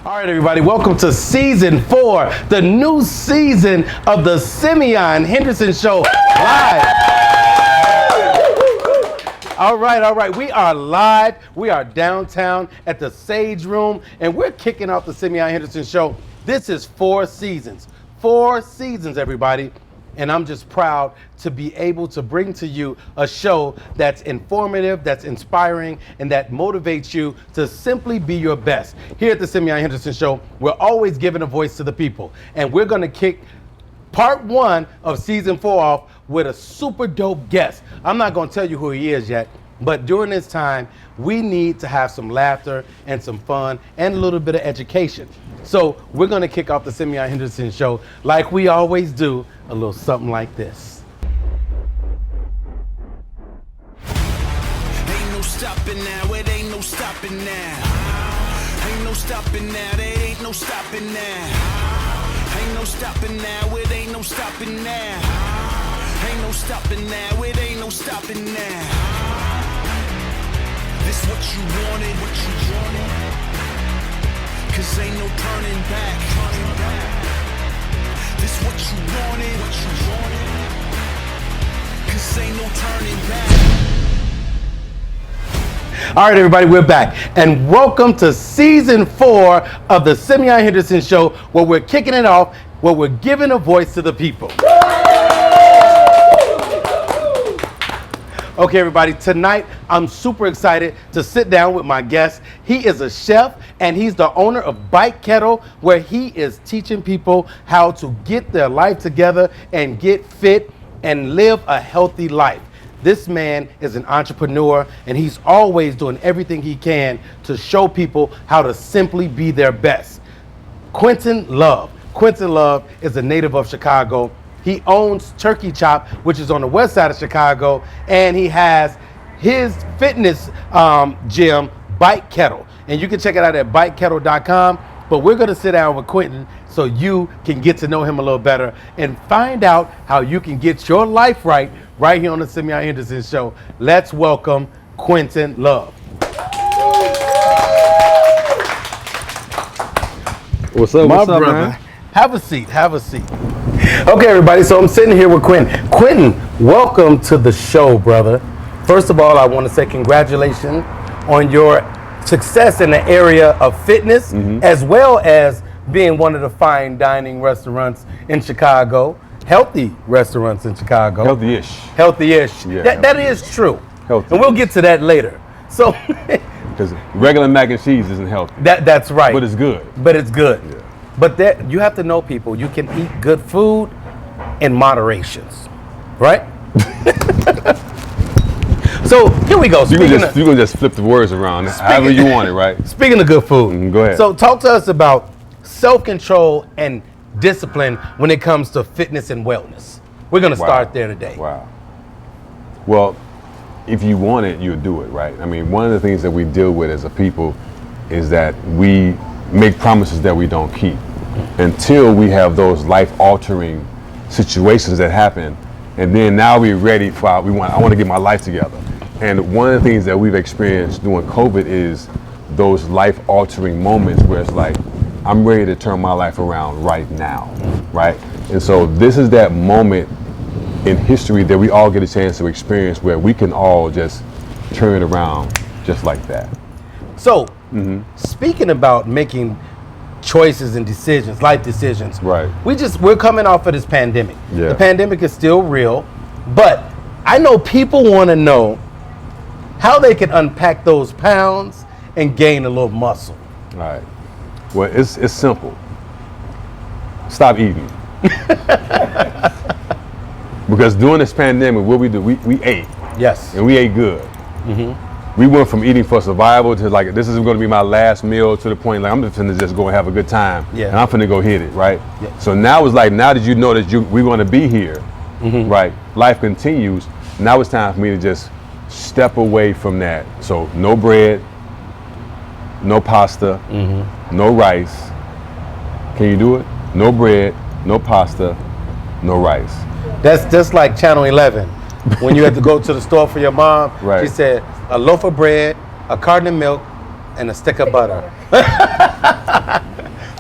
All right, everybody, welcome to season 4, the new season of the Simeon Henderson Show live. All right, we are live. We are downtown at the Sage Room, and we're kicking off the Simeon Henderson Show. This is 4 seasons, everybody. And I'm just proud to be able to bring to you a show that's informative, that's inspiring, and that motivates you to simply be your best. Here at the Simeon Henderson Show, we're always giving a voice to the people. And we're gonna kick part 1 of season 4 off with a super dope guest. I'm not gonna tell you who he is yet, but during this time, we need to have some laughter and some fun and a little bit of education. So we're gonna kick off the Simeon Henderson Show like we always do, a little something like this. Ain't no stopping now, it ain't no stopping now. Ain't no stopping now, there ain't no stopping now. Ain't no stopping now, it ain't no stopping now. Ain't no stopping now, it ain't no stopping now. This what you wanted, cause ain't no turning back. This what you wanted, cause ain't no turning back. All right, everybody, we're back. And welcome to season 4 of the Simeon Henderson Show, where we're kicking it off, where we're giving a voice to the people. Okay, everybody, tonight I'm super excited to sit down with my guest. He is a chef and he's the owner of Bike Kettle, where he is teaching people how to get their life together and get fit and live a healthy life. This man is an entrepreneur and he's always doing everything he can to show people how to simply be their best. Quentin Love. Quentin Love is a native of Chicago. He owns Turkey Chop, which is on the west side of Chicago, and he has his fitness gym, Bike Kettle. And you can check it out at bikekettle.com. But we're going to sit down with Quentin so you can get to know him a little better and find out how you can get your life right here on the Simeon Henderson Show. Let's welcome Quentin Love. What's up, brother? man? Have a seat. Okay, everybody, so I'm sitting here with Quentin. Quentin, welcome to the show, brother. First of all, I want to say congratulations on your success in the area of fitness, as well as being one of the fine dining restaurants in Chicago, healthy restaurants in Chicago. Healthy-ish. Yeah, that is true. Healthy. And we'll get to that later. So, because regular mac and cheese isn't healthy. That's right. But it's good. Yeah. But you have to know, people, you can eat good food in moderations, right? So here we go. You can just flip the words around however you want it, right? Speaking of good food, go ahead. So talk to us about self-control and discipline when it comes to fitness and wellness. We're going to start there today. Wow. Well, if you want it, you'll do it, right? I mean, one of the things that we deal with as a people is that we make promises that we don't keep until we have those life-altering situations that happen, and then now we're ready for I want to get my life together. And one of the things that we've experienced during COVID is those life-altering moments where it's like, I'm ready to turn my life around right now, right? And so this is that moment in history that we all get a chance to experience where we can all just turn it around just like that. So, speaking about making choices and decisions, life decisions, right? We're coming off of this pandemic. Yeah. The pandemic is still real, but I know people want to know how they can unpack those pounds and gain a little muscle. All right. Well, it's simple. Stop eating. Because during this pandemic, what we do, we ate. Yes. And we ate good. We went from eating for survival to like, this is going to be my last meal, to the point like I'm just going to just go and have a good time. Yeah. And I'm going to go hit it, right? Yeah. So now it's like, now that you know that we're going to be here, right? Life continues. Now it's time for me to just step away from that. So no bread, no pasta, no rice. Can you do it? No bread, no pasta, no rice. That's just like Channel 11. When you had to go to the store for your mom, Right. She said a loaf of bread, a carton of milk, and a stick of butter.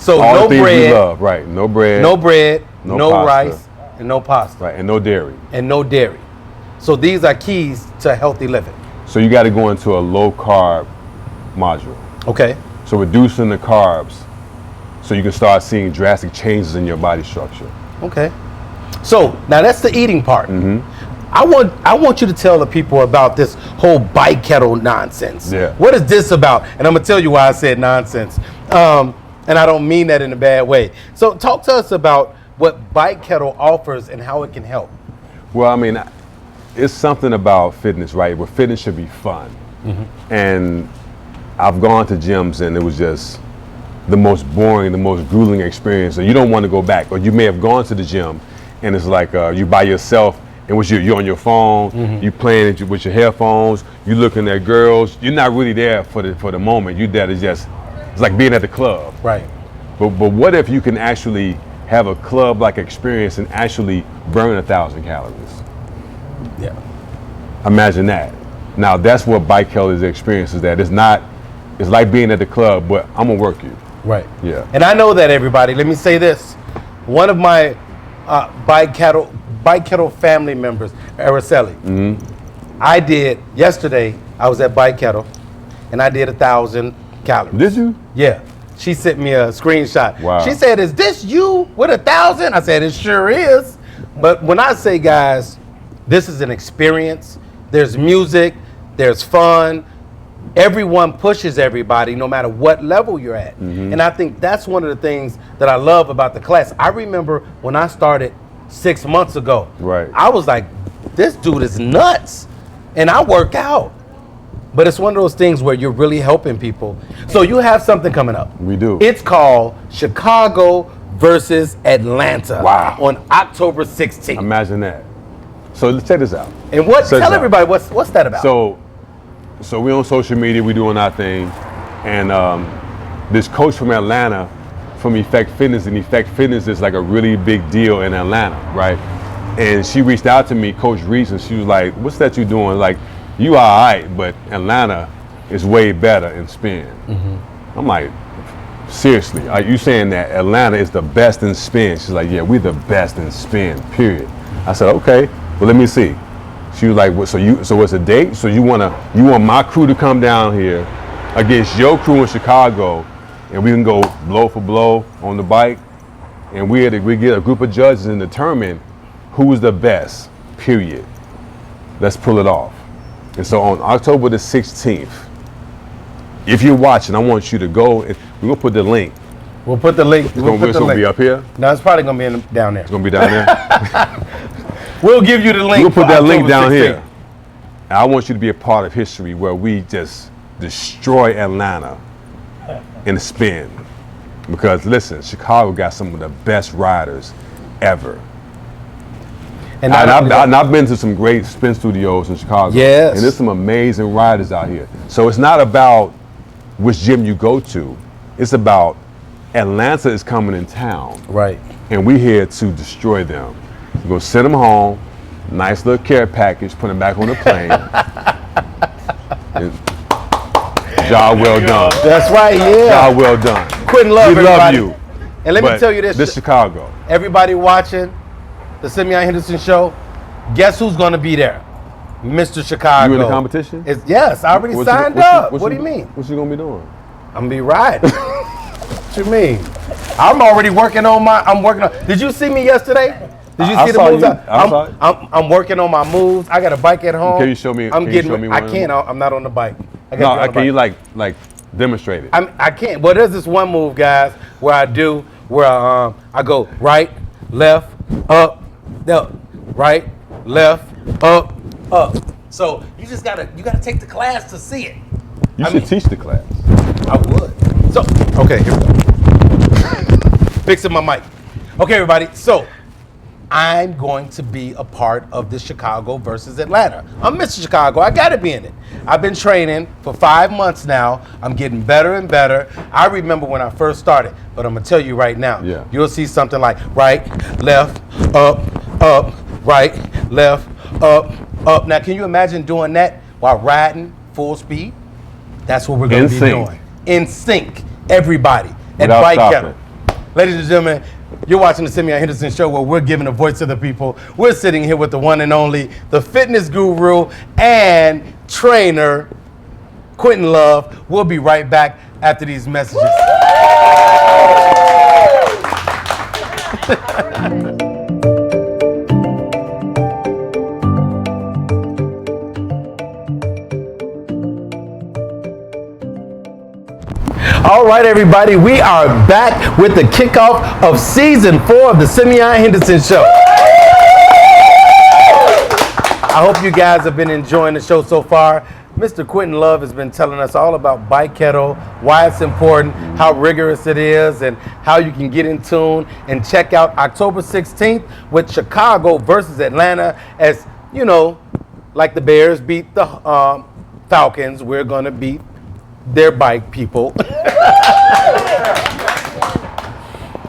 So all no the things bread, we love, right? No bread, no bread, no pasta. rice, and no pasta, right, and no dairy. and no dairy. So these are keys to healthy living. So you got to go into a low carb module. Okay. So reducing the carbs, so you can start seeing drastic changes in your body structure. Okay. So now that's the eating part. I want you to tell the people about this whole Bike Kettle nonsense. Yeah. What is this about? And I'm gonna tell you why I said nonsense. And I don't mean that in a bad way. So talk to us about what Bike Kettle offers and how it can help. Well, I mean, it's something about fitness, right? Where fitness should be fun. And I've gone to gyms and it was just the most boring, the most grueling experience. And you don't want to go back. Or you may have gone to the gym and it's like you by yourself and you're on your phone, you playing it with your headphones, you looking at girls. You're not really there for the moment. You're there to just, it's like being at the club. Right. But what if you can actually have a club-like experience and actually burn 1,000 calories? Yeah. Imagine that. Now that's what Bike Kettle experience is. That it's like being at the club, but I'm gonna work you. Right. Yeah. And I know that, everybody. Let me say this. One of my Bike Kettle family members, Araceli. I did yesterday. I was at Bike Kettle, and I did 1,000 calories. Did you? Yeah. She sent me a screenshot. Wow. She said, "Is this you with 1,000?" I said, "It sure is." But when I say, guys, this is an experience. There's music. There's fun. Everyone pushes everybody, no matter what level you're at. And I think that's one of the things that I love about the class. I remember when I started 6 months ago. Right. I was like, this dude is nuts. And I work out. But it's one of those things where you're really helping people. So you have something coming up. We do. It's called Chicago versus Atlanta. Wow. On October 16th. Imagine that. So let's check this out. And tell everybody what's that about? So we on social media, we doing our thing, and this coach from Atlanta, from Effect Fitness, and Effect Fitness is like a really big deal in Atlanta, right? And she reached out to me, Coach Reese, and she was like, "What's that you doing? Like, you all right, but Atlanta is way better in spin." I'm like, seriously, are you saying that Atlanta is the best in spin? She's like, "Yeah, we're the best in spin, period." I said, "Okay, well, let me see." She was like, well, so it's a date? So you want my crew to come down here against your crew in Chicago, and we can go blow for blow on the bike, and we get a group of judges and determine who's the best, period. Let's pull it off. And so on October the 16th, if you're watching, I want you to go, and we're gonna put the link. We'll put the link. It's gonna be up here? No, it's probably gonna be down there. It's gonna be down there? We'll give you the link. We'll put that link down 16th. here. And I want you to be a part of history where we just destroy Atlanta in the spin. Because listen, Chicago got some of the best riders ever. And I've been to some great spin studios in Chicago. Yes. And there's some amazing riders out here. So it's not about which gym you go to. It's about Atlanta is coming in town. Right. And we're here to destroy them. We're going to send them home, nice little care package, put them back on the plane. Job well done. That's right, yeah. Job well done. Quentin, love we everybody. love you. And let me tell you this. This Chicago. Everybody watching the Simeon Henderson show, guess who's going to be there? Mr. Chicago. You in the competition? Yes, I already signed up. What do you mean? What you going to be doing? I'm going to be riding. What you mean? I'm already working on did you see me yesterday? Did you see the moves? I'm working on my moves. I got a bike at home. Can you show me? I'm not on the bike. Can you like demonstrate it? I can't. Well, there's this one move, guys, where I go right, left, up, down, right, left, up. So you gotta take the class to see it. You should teach the class. I would. So okay, here we go. Fixing my mic. Okay, everybody. So I'm going to be a part of the Chicago versus Atlanta. I'm Mr. Chicago. I got to be in it. I've been training for 5 months now. I'm getting better and better. I remember when I first started, but I'm going to tell you right now. Yeah. You'll see something like right, left, up, right, left, up. Now, can you imagine doing that while riding full speed? That's what we're going to be doing. In sync, everybody. At Bike Kettle. Ladies and gentlemen, you're watching the Simeon Henderson Show, where we're giving a voice to the people. We're sitting here with the one and only, the fitness guru and trainer, Quentin Love. We'll be right back after these messages. All right, everybody, we are back with the kickoff of season 4 of the Simeon Henderson Show. I hope you guys have been enjoying the show so far. Mr. Quentin Love has been telling us all about Bike Kettle, why it's important, how rigorous it is, and how you can get in tune and check out October 16th with Chicago versus Atlanta. As you know, like the Bears beat the Falcons, we're going to beat their bike people.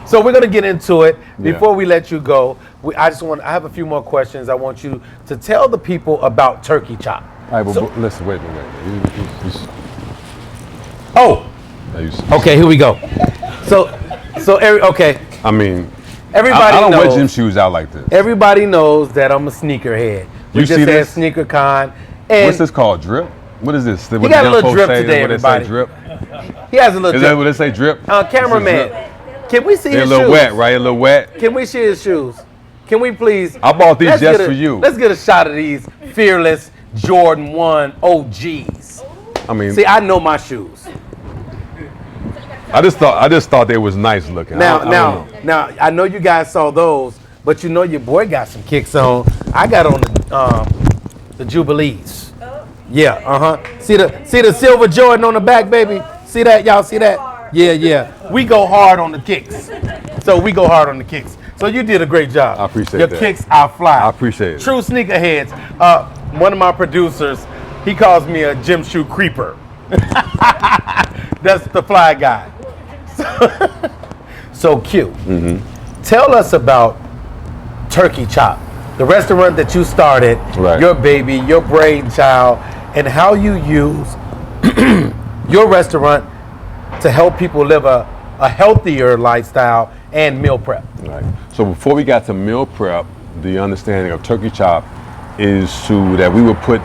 So we're going to get into it. Before we let you go, I have a few more questions. I want you to tell the people about Turkey Chop. All right, but listen, wait. Okay, here we go. Okay. I mean, Everybody I don't knows, wear gym shoes out like this. Everybody knows that I'm a sneakerhead. We You just see had this? Sneaker Con. And What's this called? Drip? What is this? He got a little drip today, everybody. Drip? He has a little Is drip. that what they say? Drip? Cameraman, can we see They're a his little shoes? wet, right? A little wet. Can we see his shoes? Can we please? I bought these Let's just get for you. Let's get a shot of these Fearless Jordan 1 OGs. I mean, See, I know my shoes. I just thought they was nice looking. I don't know. Now, I know you guys saw those, but you know your boy got some kicks on. I got on the Jubilees. Yeah, See the silver Jordan on the back, baby? See that? Y'all see that? Yeah. We go hard on the kicks. So you did a great job. I appreciate your that. kicks are fly. I appreciate it. True sneakerheads. One of my producers, he calls me a gym shoe creeper. That's the fly guy. So cute. Mm-hmm. Tell us about Turkey Chop, the restaurant that you started, Right. your baby, your brainchild, and how you use your restaurant to help people live a healthier lifestyle and meal prep. Right. So before we got to meal prep, the understanding of Turkey Chop is that we would put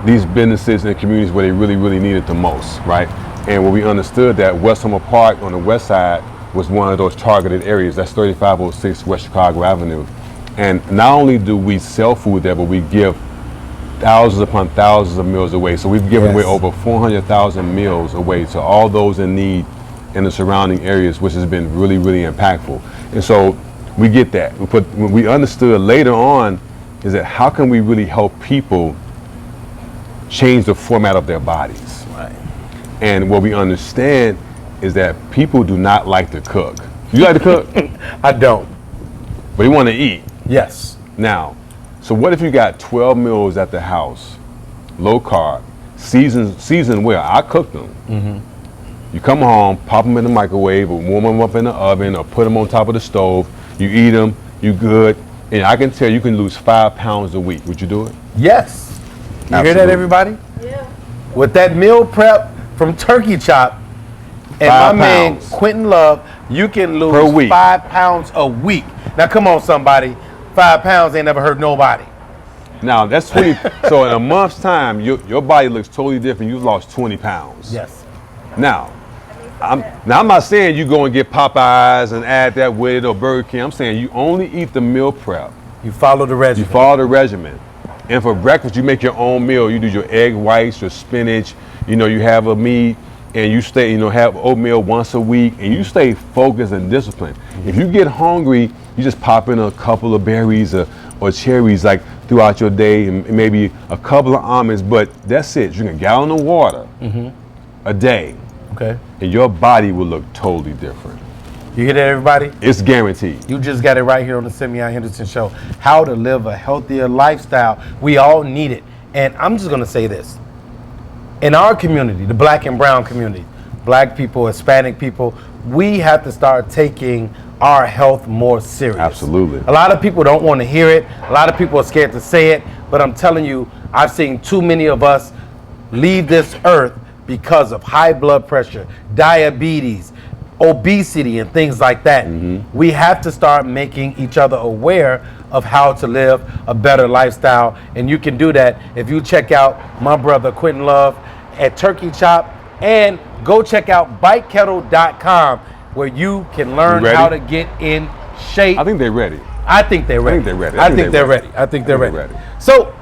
these businesses in the communities where they really, really need it the most, right? And when we understood that West Summer Park on the west side was one of those targeted areas, that's 3506 West Chicago Avenue. And not only do we sell food there, but we give thousands upon thousands of meals away. So we've given away over 400,000 meals away to all those in need in the surrounding areas, which has been really, really impactful. And so we get that. But when we understood later on is that how can we really help people change the format of their bodies? Right. And what we understand is that people do not like to cook. You like to cook? I don't. But you want to eat. Yes. Now, so what if you got 12 meals at the house, low carb, seasoned well? I cook them. Mm-hmm. You come home, pop them in the microwave, or warm them up in the oven, or put them on top of the stove. You eat them, you good. And I can tell you can lose 5 pounds a week. Would you do it? Yes. You hear that, Absolutely. everybody? Yeah. With that meal prep from Turkey Chop and 5 my man pounds. Quentin Love, you can lose Per week. 5 pounds a week. Now, come on, somebody. 5 pounds ain't never hurt nobody. Now, that's 20. So in a month's time, your body looks totally different. You've lost 20 pounds. Yes. Now, I'm not saying you go and get Popeyes and add that with it or Burger King. I'm saying you only eat the meal prep. You follow the You regimen. follow the regimen. And for breakfast, you make your own meal. You do your egg whites, your spinach, you have a meat, and you stay, have oatmeal once a week, and you stay focused and disciplined. If you get hungry, you just pop in a couple of berries or cherries like throughout your day, and maybe a couple of almonds, but that's it. Drink a gallon of water a day, Okay. and your body will look totally different. You hear that, everybody? It's guaranteed. You just got it right here on the Simeon Henderson Show. How to live a healthier lifestyle. We all need it. And I'm just going to say this. In our community, the black and brown community, black people, Hispanic people, we have to start taking our health more serious. Absolutely. A lot of people don't want to hear it. A lot of people are scared to say it. But I'm telling you, I've seen too many of us leave this earth because of high blood pressure, diabetes, obesity and things like that. We have to start making each other aware of how to live a better lifestyle, and you can do that if you check out my brother Quentin Love at Turkey Chop, and go check out bikekettle.com where you can learn how to get in shape. I think they're ready. I think they're ready. I think they're ready. So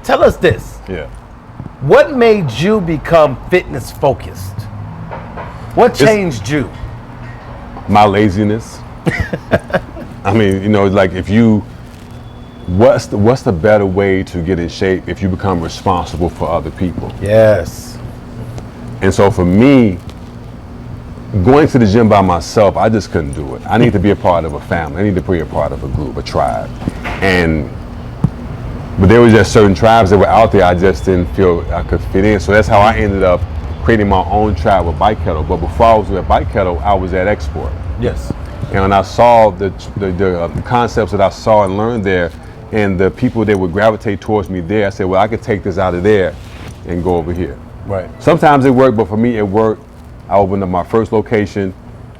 tell us this. Yeah. What made you become fitness focused? What changed you? My laziness. I mean, you know, like what's the better way to get in shape if you become responsible for other people? Yes. And so for me, going to the gym by myself, I just couldn't do it. I need to be a part of a family. I need to be a part of a group, a tribe. But there was just certain tribes that were out there I just didn't feel I could fit in. So that's how I ended up creating my own tribe with Bike Kettle. But before I was at Bike Kettle, I was at Export. Yes. And when I saw the concepts that I saw and learned there, and the people that would gravitate towards me there, I said, well, I could take this out of there and go over here. Right. Sometimes it worked, but for me it worked. I opened up my first location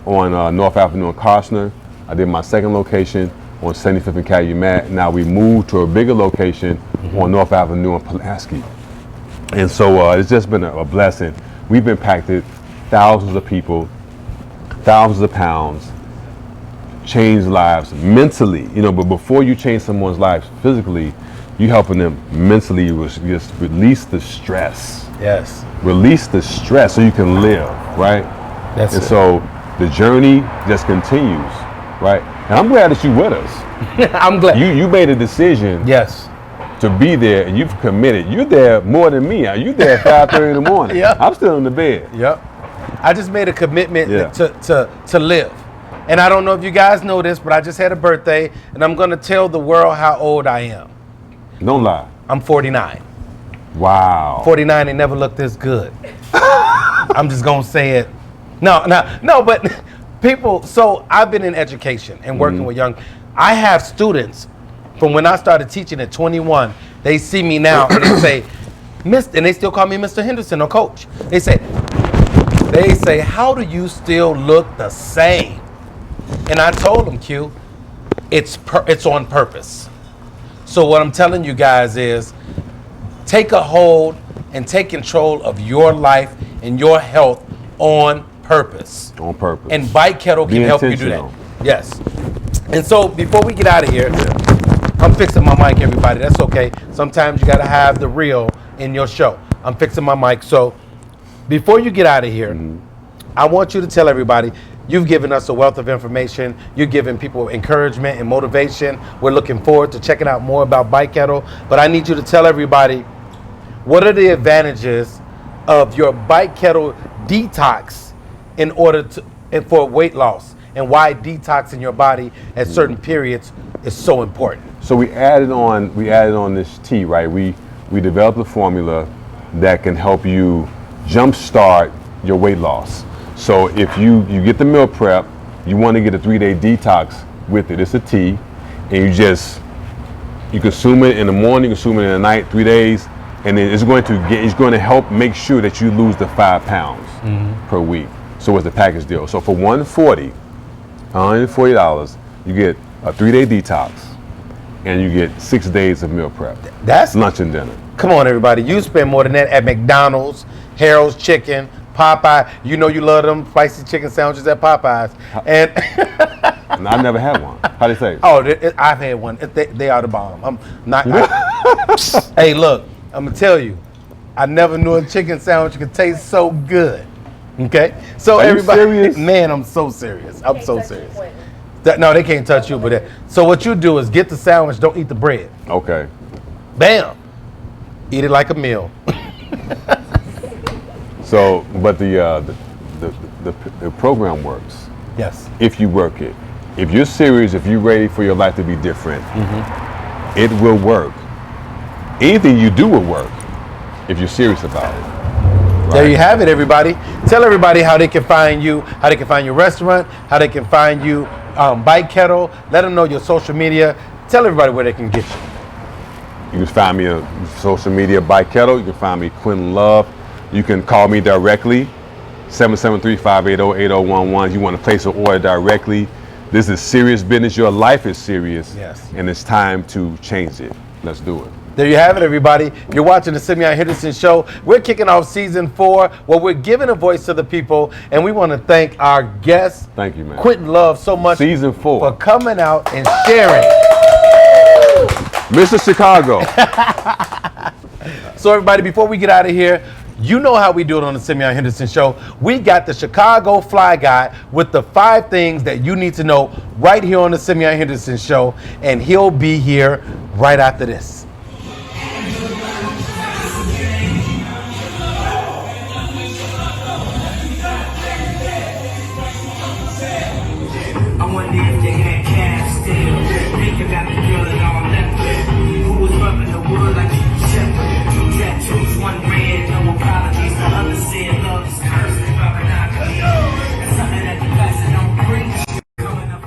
on North Avenue in Costner. I did my second location on 75th and Calumet. Now we moved to a bigger location on North Avenue in Pulaski. And so it's just been a blessing. We've impacted thousands of people, thousands of pounds, changed lives mentally, you know, but before you change someone's lives physically, you helping them mentally, just release the stress. Yes. Release the stress so you can live, right? That's and it. so the journey just continues, right? And I'm glad that you're with us. I'm glad. You made a decision Yes. to be there, and you've committed. You're there more than me. You there at 5:30 in the morning. Yeah. I'm still in the bed. Yep. I just made a commitment Yeah. to live. And I don't know if you guys know this, but I just had a birthday, and I'm going to tell the world how old I am. Don't lie. I'm 49. Wow. 49 ain't never looked this good. I'm just going to say it. No, but people, so I've been in education and working with young. I have students from when I started teaching at 21. They see me now and they say, and they still call me Mr. Henderson or Coach. They say, how do you still look the same? And I told them, Q, it's on purpose. So what I'm telling you guys is, take a hold and take control of your life and your health on purpose. On purpose. And Bike Kettle can help you do that. Yes. And so before we get out of here, I'm fixing my mic, everybody. That's okay. Sometimes you got to have the real in your show. I'm fixing my mic. So before you get out of here, I want you to tell everybody, you've given us a wealth of information. You've given people encouragement and motivation. We're looking forward to checking out more about Bike Kettle. But I need you to tell everybody, what are the advantages of your Bike Kettle Detox in order to for weight loss, and why detoxing your body at certain periods is so important? So we added on this tea, right? We developed a formula that can help you jumpstart your weight loss. So if you get the meal prep, you want to get a 3-day detox with it. It's a tea, and you consume it in the morning, consume it in the night, 3 days, and then it's going to help make sure that you lose the 5 pounds per week. So it's the package deal. So for $140, you get a 3-day detox, and you get 6 days of meal prep. That's lunch and dinner. Come on, everybody. You spend more than that at McDonald's, Harold's Chicken, Popeye. You know you love them spicy chicken sandwiches at Popeyes. And I've never had one. How do you say? Oh, I've had one. They are the bomb. I'm not. Hey, look, I'm gonna tell you, I never knew a chicken sandwich could taste so good. Okay, so Are you everybody, serious? man, I'm so serious. I'm so serious. No, they can't touch you, but so what you do is get the sandwich. Don't eat the bread. Okay. Bam. Eat it like a meal. So, but the program works. Yes. If you work it. If you're serious, if you're ready for your life to be different, it will work. Anything you do will work if you're serious about it. Right? There you have it, everybody. Tell everybody how they can find you, how they can find your restaurant, how they can find you, Bike Kettle. Let them know your social media. Tell everybody where they can get you. You can find me on social media, Bike Kettle. You can find me, Quentin Love. You can call me directly 773-580-8011. You want to place an order directly. This is serious business. Your life is serious. Yes. And it's time to change it. Let's do it. There you have it, everybody. You're watching the Simeon Henderson Show. We're kicking off season 4, where we're giving a voice to the people, and we want to thank our guest, Thank you, man. Quentin Love, so much Season 4. for coming out and sharing. Mr. Chicago. So, everybody, before we get out of here, you know how we do it on the Simeon Henderson Show. We got the Chicago Fly Guy with the 5 things that you need to know right here on the Simeon Henderson Show, and he'll be here right after this. I wonder if they had cash still. Think about the girl that all left with. Who was rubbing the wood like she was shepherd. 2 tattoos, 1 red, no apologies. The other said love is cursed and monogamous. That's something that the pastor don't preach. Coming up.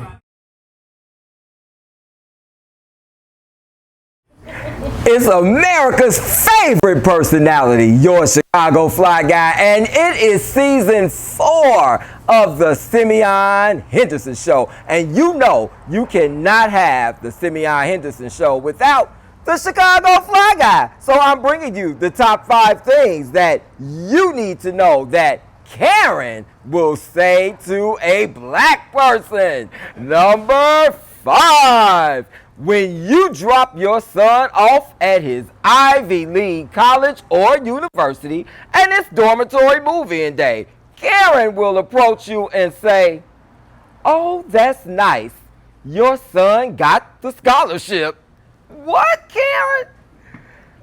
It's America's favorite personality, your Chicago Fly Guy, and it is season 4 of the Simeon Henderson Show. And you know you cannot have the Simeon Henderson Show without the Chicago Fly Guy. So I'm bringing you the top 5 things that you need to know that Karen will say to a black person. Number 5. When you drop your son off at his Ivy League college or university and it's dormitory move-in day, Karen will approach you and say, "Oh, that's nice. Your son got the scholarship." What, Karen?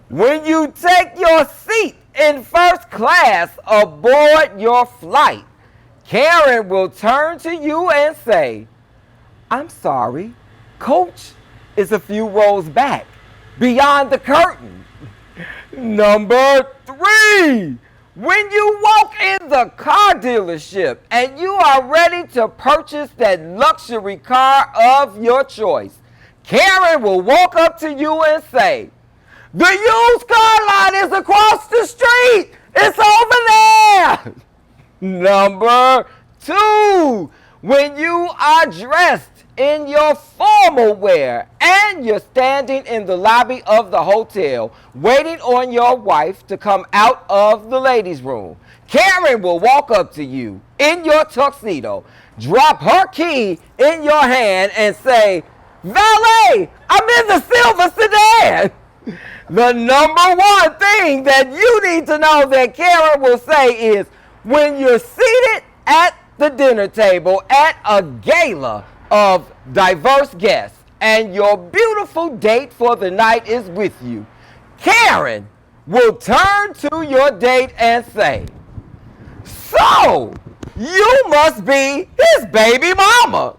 When you take your seat in first class aboard your flight, Karen will turn to you and say, "I'm sorry, Coach is a few rows back, beyond the curtain." Number 3, when you walk in the car dealership and you are ready to purchase that luxury car of your choice, Karen will walk up to you and say, "The used car lot is across the street. It's over there." Number 2, when you are dressed in your formal wear and you're standing in the lobby of the hotel waiting on your wife to come out of the ladies' room, Karen will walk up to you in your tuxedo, drop her key in your hand and say, "Valet, I'm in the silver sedan." The number 1 thing that you need to know that Karen will say is, when you're seated at the dinner table at a gala of diverse guests and your beautiful date for the night is with you, Karen will turn to your date and say, "So, you must be his baby mama."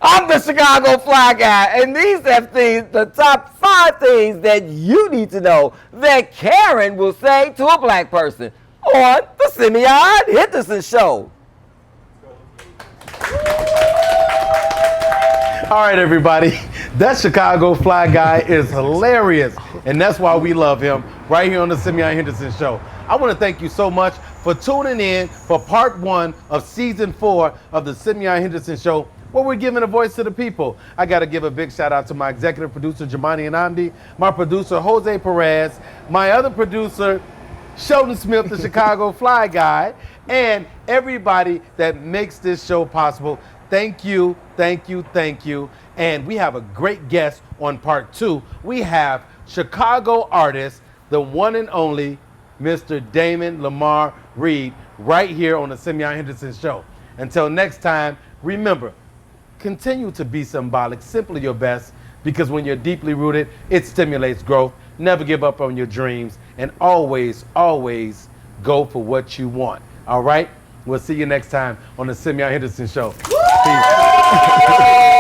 I'm the Chicago Fly Guy, and these have the top 5 things that you need to know that Karen will say to a black person on the Simeon Henderson Show. All right, everybody. That Chicago Fly Guy is hilarious, and that's why we love him right here on the Simeon Henderson Show. I want to thank you so much for tuning in for part 1 of season 4 of the Simeon Henderson Show, where we're giving a voice to the people. I got to give a big shout out to my executive producer, Jamani Anandi, my producer, Jose Perez, my other producer, Sheldon Smith, the Chicago Fly Guy, and everybody that makes this show possible. Thank you, thank you, thank you. And we have a great guest on part 2. We have Chicago artist, the one and only Mr. Damon Lamar Reed, right here on the Simeon Henderson Show. Until next time, remember, continue to be symbolic, simply your best, because when you're deeply rooted, it stimulates growth. Never give up on your dreams, and always, always go for what you want. All right? We'll see you next time on the Simeon Henderson Show. Peace.